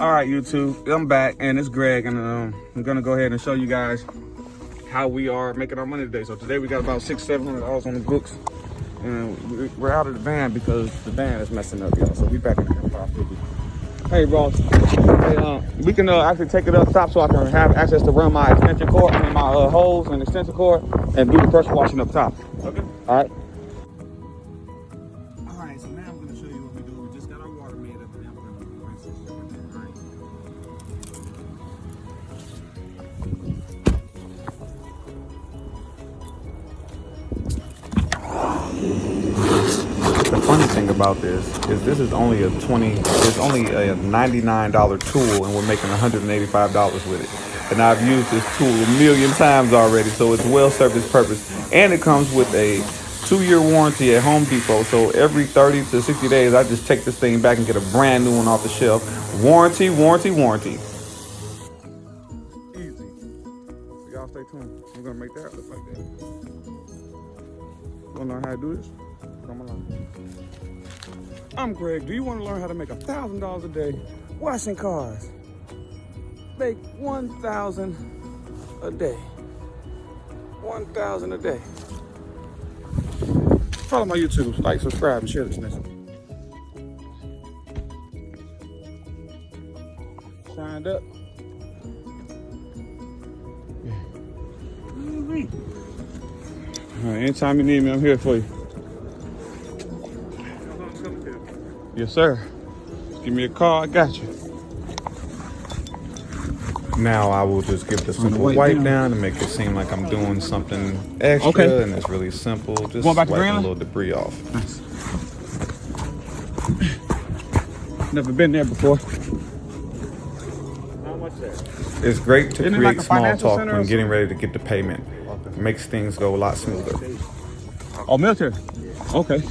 All right, YouTube, I'm back, and it's Greg, and I'm gonna go ahead and show you guys how we are making our money today. So today we got about $600-700 on the books, and we're out of the van because the van is messing up, y'all. So we back in the 550. Hey, Ross. Hey, we can actually take it up top so I can have access to run my extension cord, and my hose and extension cord, and do the pressure washing up top. Okay. All right. All right. So now I'm gonna show you what we do. We just got our water made up, and now we're gonna rinse this. The funny thing about this is only it's only a $99 tool, and we're making $185 with it. And I've used this tool a million times already, so it's well served its purpose. And it comes with a 2-year warranty at Home Depot. So every 30 to 60 days, I just take this thing back and get a brand new one off the shelf. Warranty. Easy. So y'all stay tuned. We're gonna make that look like that. Wanna learn how to do this? Come along. I'm Greg. Do you want to learn how to make $1,000 a day washing cars? Make $1,000 a day. $1,000 a day. Follow my YouTube, like, subscribe, and share this message. Signed up. All right, anytime you need me, I'm here for you. Yes, sir. Just give me a call. I got you. Now I will just give the simple wipe down to make it seem like I'm doing something extra, okay. And it's really simple. Just wiping a little debris off. Nice. Never been there before. How much that? It's great to create like small talk when getting ready to get the payment. Okay. Makes things go a lot smoother. Oh, military? Okay.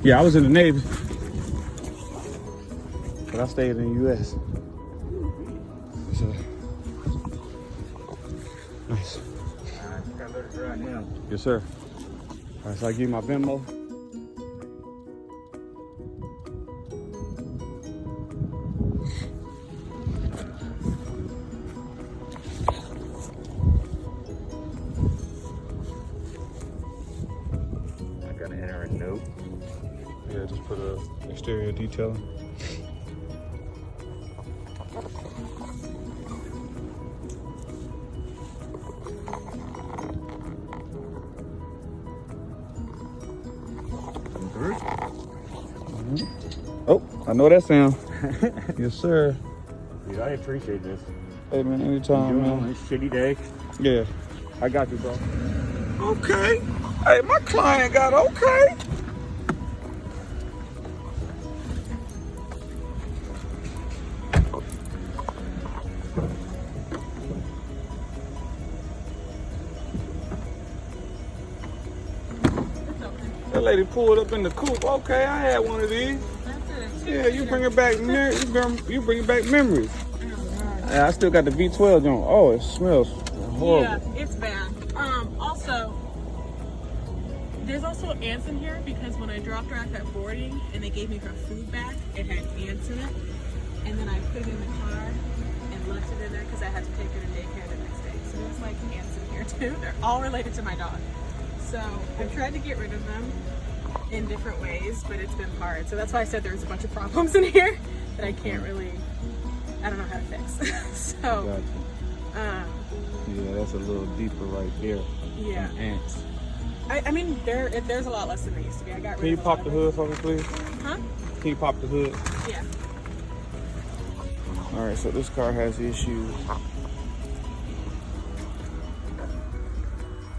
Yeah, I was in the Navy. But I stayed in the U.S. So, nice. Gotta let it dry now. Yes, sir. All right, so I give you my Venmo. I gotta enter a note. Yeah, just put a exterior detailing. Oh, I know that sound. Yes, sir. Dude, I appreciate this. Hey, man, anytime, man. On this shitty day. Yeah, I got you, bro. Okay. Hey, my client got okay. That lady pulled up in the coupe. Okay, I had one of these. Yeah, you bring it back. You bring it back memories. Yeah, I still got the V12 on. Oh, it smells horrible. Yeah, it's bad. Also, there's also ants in here because when I dropped her off at boarding and they gave me her food back, it had ants in it. And then I put it in the car and left it in there because I had to take her to daycare the next day. So there's like ants in here too. They're all related to my dog. So I've tried to get rid of them in different ways, but it's been hard. So that's why I said there's a bunch of problems in here that I can't really, I don't know how to fix. So, Gotcha. Yeah, that's a little deeper right there. Yeah. Than ants. I mean, there's a lot less than there used to be. I got rid Can you of pop the hood for me, please? Huh? Can you pop the hood? Yeah. All right, so this car has issues.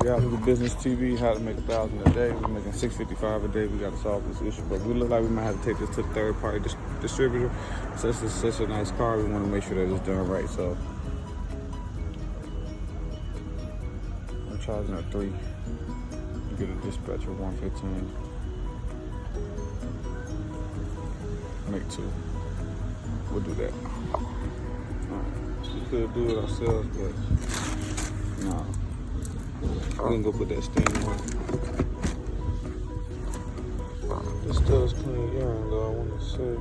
We got the business TV, how to make $1,000 a day. We're making $655 a day. We got to solve this issue, but we look like we might have to take this to the third-party distributor. So this is such a nice car. We want to make sure that it's done right. So I'm charging her $3. You get a dispatcher $115. Make $2. We'll do that. All right. We could do it ourselves, but no. We're gonna go put that stain on. This does clean urine though, I wanna say.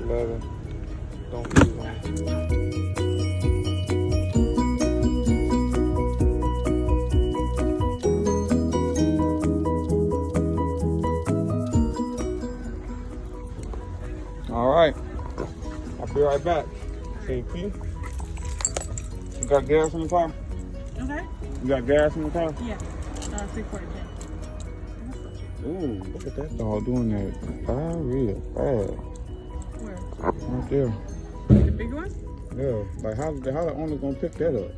leather. Don't use them. All right, I'll be right back. CP, you got gas in the car? Okay. You got gas in the car? Yeah. 3/4 tank. Ooh, look at that dog doing that real fast. Where? Right there. The bigger one? Yeah, like how the owner gonna pick that up?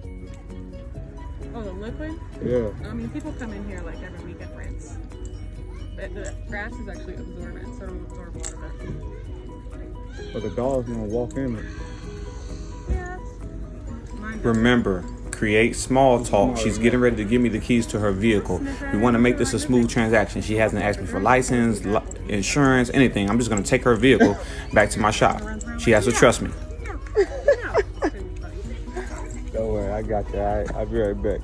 Oh, the liquid? Yeah. I mean, people come in here like every week and rinse. But the grass is actually absorbent, so it'll absorb a lot of it. But the dog's gonna walk in it. Yeah. Mine Remember, create small talk. She's getting ready to give me the keys to her vehicle. We want to make this a smooth transaction. She hasn't asked me for license, insurance, anything. I'm just going to take her vehicle back to my shop. She has to trust me. Don't worry, I got you. I'll be right back.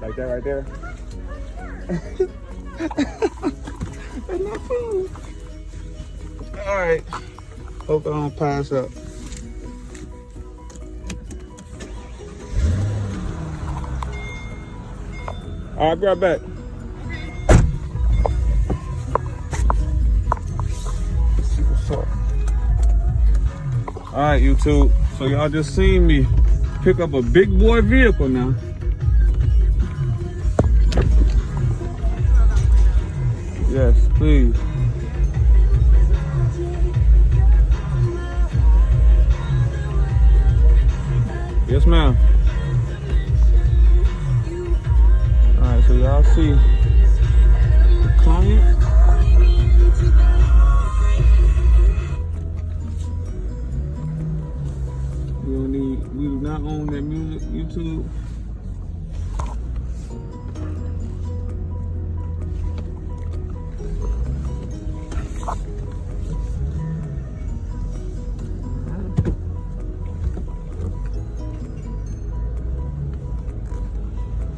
Like that right there? That's not food. All right. Hope I don't pass up. All right, I'll be right back. Let's see what's up. All right, YouTube. So y'all just seen me pick up a big boy vehicle now. Yes, please. Yes, ma'am. Alright, so y'all see the client. We do not own that music, YouTube.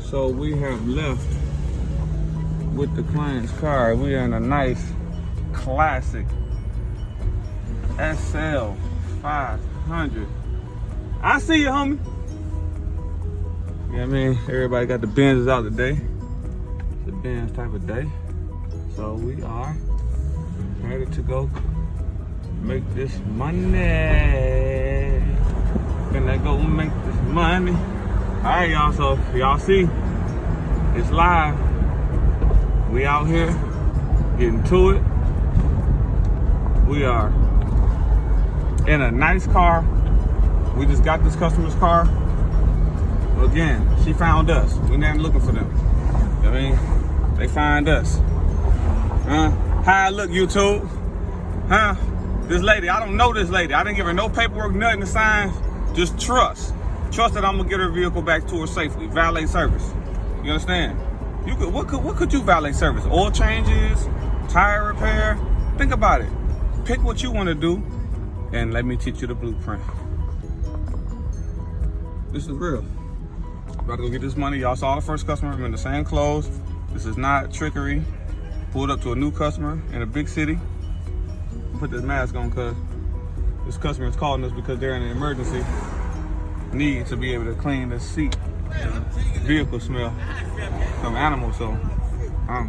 So we have left with the client's car. We are in a nice classic SL 500. I see you, homie. You know what I mean? Everybody got the Benzes out today. It's a Benz type of day. So we are ready to go make this money. Gonna go make this money. All right, y'all, so y'all see, it's live. We out here getting to it. We are in a nice car. We just got this customer's car. Again, she found us. We not looking for them. You know what I mean? They find us. How I look, YouTube? Huh? This lady, I don't know this lady. I didn't give her no paperwork, nothing to sign. Just trust. Trust that I'm gonna get her vehicle back to her safely. Valet service. You understand? You could what could you valet service? Oil changes, tire repair. Think about it. Pick what you want to do, and let me teach you the blueprint. This is real. About to go get this money. Y'all saw the first customer. We're in the same clothes. This is not trickery. Pulled up to a new customer in a big city. Put this mask on because this customer is calling us because they're in an emergency. Need to be able to clean the seat, vehicle smell from animals. So I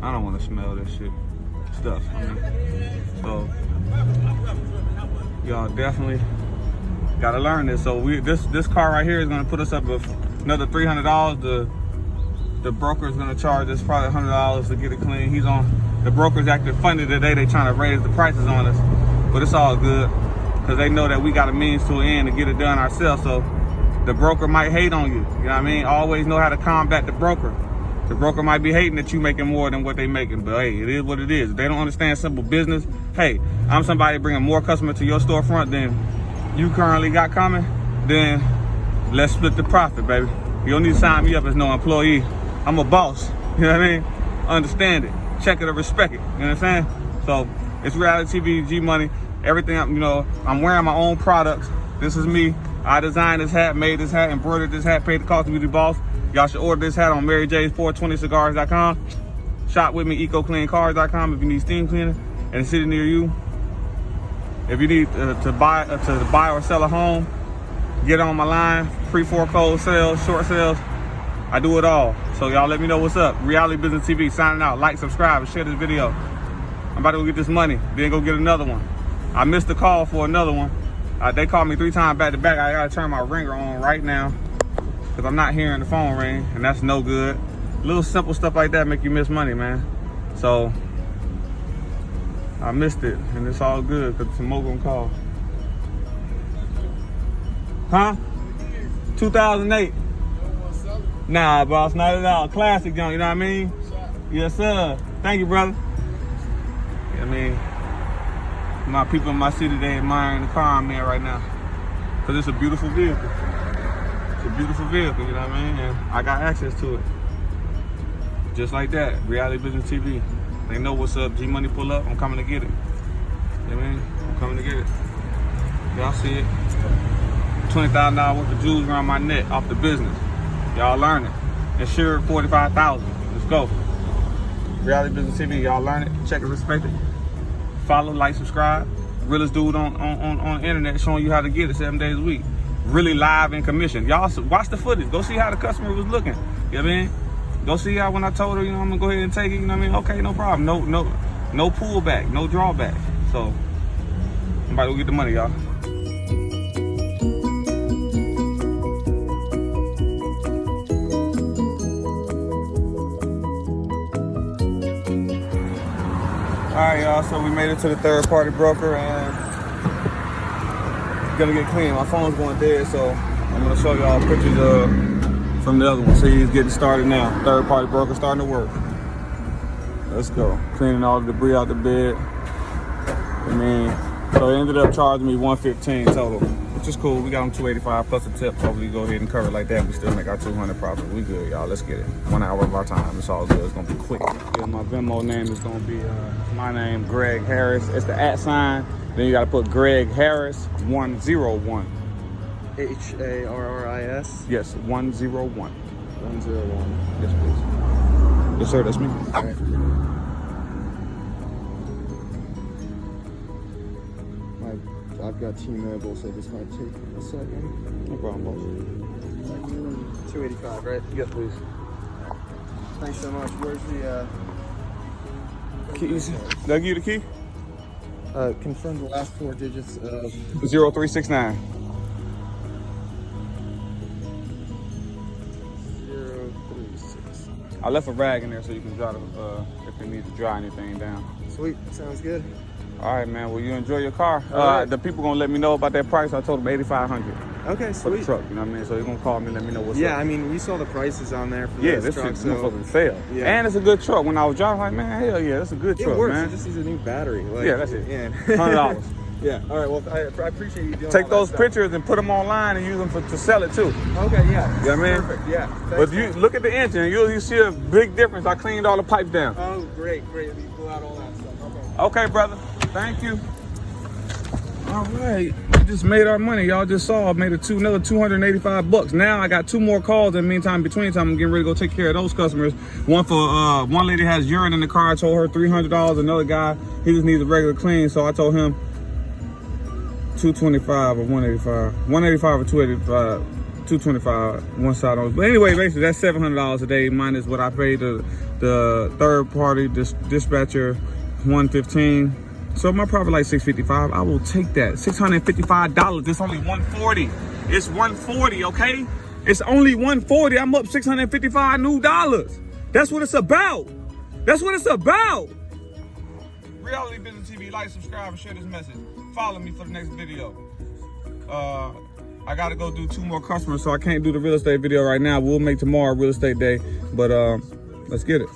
don't want to smell this stuff. So y'all definitely gotta learn this. So this car right here is gonna put us up with another $300. The broker is gonna charge us probably $100 to get it clean. The broker's acting funny today. They trying to raise the prices on us, but it's all good. Because they know that we got a means to an end to get it done ourselves. So the broker might hate on you. You know what I mean? Always know how to combat the broker. The broker might be hating that you making more than what they making. But hey, it is what it is. If they don't understand simple business, hey, I'm somebody bringing more customers to your storefront than you currently got coming, then let's split the profit, baby. You don't need to sign me up as no employee. I'm a boss. You know what I mean? Understand it. Check it or respect it. You know what I'm saying? So it's reality TV, G Money. Everything, I'm wearing my own products. This is me. I designed this hat, made this hat, embroidered this hat, paid the cost to be the boss. Y'all should order this hat on MaryJ420cigars.com. Shop with me, ecocleancars.com if you need steam cleaner in a city near you. If you need to buy or sell a home, get on my line. Pre-foreclosed sales, short sales. I do it all. So y'all let me know what's up. Reality Business TV signing out. Like, subscribe, and share this video. I'm about to go get this money, then go get another one. I missed the call for another one. They called me 3 times back to back. I gotta turn my ringer on right now because I'm not hearing the phone ring, and that's no good. Little simple stuff like that make you miss money, man. So I missed it, and it's all good because some more gonna call. Huh? 2008. Nah, boss, not at all. Classic, John, you know what I mean? Yes, sir. Thank you, brother. I mean, my people in my city, they admiring the car I'm in right now. Because it's a beautiful vehicle. It's a beautiful vehicle, you know what I mean? And I got access to it. Just like that, Reality Business TV. They know what's up. G-Money pull up, I'm coming to get it. You know what I mean? I'm coming to get it. Y'all see it? $20,000 worth of jewels around my neck off the business. Y'all learn it. Insured $45,000. Let's go. Reality Business TV, y'all learn it. Check it, respect it. Follow, like, subscribe. Realest dude on the internet showing you how to get it 7 days a week. Really live and commission. Y'all watch the footage. Go see how the customer was looking. You know what I mean? Go see how when I told her, you know, I'm gonna go ahead and take it, you know what I mean? Okay, no problem. No pullback, no drawback. So I'm about to go get the money, y'all. All right, y'all, so we made it to the third-party broker and it's gonna get clean. My phone's going dead, so I'm gonna show y'all pictures from the other one. See, he's getting started now. Third-party broker starting to work. Let's go. Cleaning all the debris out the bed. I mean, so it ended up charging me $115 total, which is cool. We got them $285 plus a tip. Hopefully, go ahead and cover it like that. We still make our $200 profit. We good, y'all. Let's get it. 1 hour of our time. It's all good. It's gonna be quick. Yeah, my Venmo name is gonna be my name, Greg Harris. It's the @ sign. Then you gotta put Greg Harris 101. HARRIS? Yes, 101. 101. Yes, please. Yes, sir. That's me. All right. I've got T-Mobile, so this might take a second. No problem, boss. 285, right? Yes, please. Thanks so much. Where's the Keys. Did I give you the key? confirm the last 4 digits of 0369. 036. I left a rag in there so you can dry if you need to dry anything down. Sweet, sounds good. All right, man. Well, you enjoy your car. All right. The people gonna let me know about that price. I told them $8,500 Okay, for the sweet. truck. You know what I mean? So they're gonna call me and let me know what's Yeah, up. I mean, we saw the prices on there for Yeah, this this truck, shit's so motherfucking sale. Yeah. And it's a good truck. When I was driving, like, man, hell yeah, that's a good it truck, works. man. It just needs a new battery. Like, Yeah, that's it. Yeah. $100. Yeah. All right. Well, I appreciate you doing Take all those that stuff. pictures and put them online and use them to sell it too. Okay. Yeah. You know what I mean? Perfect. Yeah. But Thanks, you man. look at the engine, you see a big difference. I cleaned all the pipes down. Oh, great. You pull out all that stuff. Okay. Okay, brother. Thank you. All right, we just made our money. Y'all just saw I made another $285. Now I got 2 more calls. In the meantime, between time, I'm getting ready to go take care of those customers. One for one lady has urine in the car. I told her $300. Another guy, he just needs a regular clean. So I told him $225 or $185. $185 or $285. $225 one side on. But anyway, basically that's $700 a day minus what I paid the third party dispatcher $115. So my profit like $655. I will take that. $655. It's only $140. It's $140, okay? It's only $140. I'm up $655 new dollars. That's what it's about. That's what it's about. Reality Business TV, like, subscribe, and share this message. Follow me for the next video. I gotta go do 2 more customers, so I can't do the real estate video right now. We'll make tomorrow real estate day, but let's get it.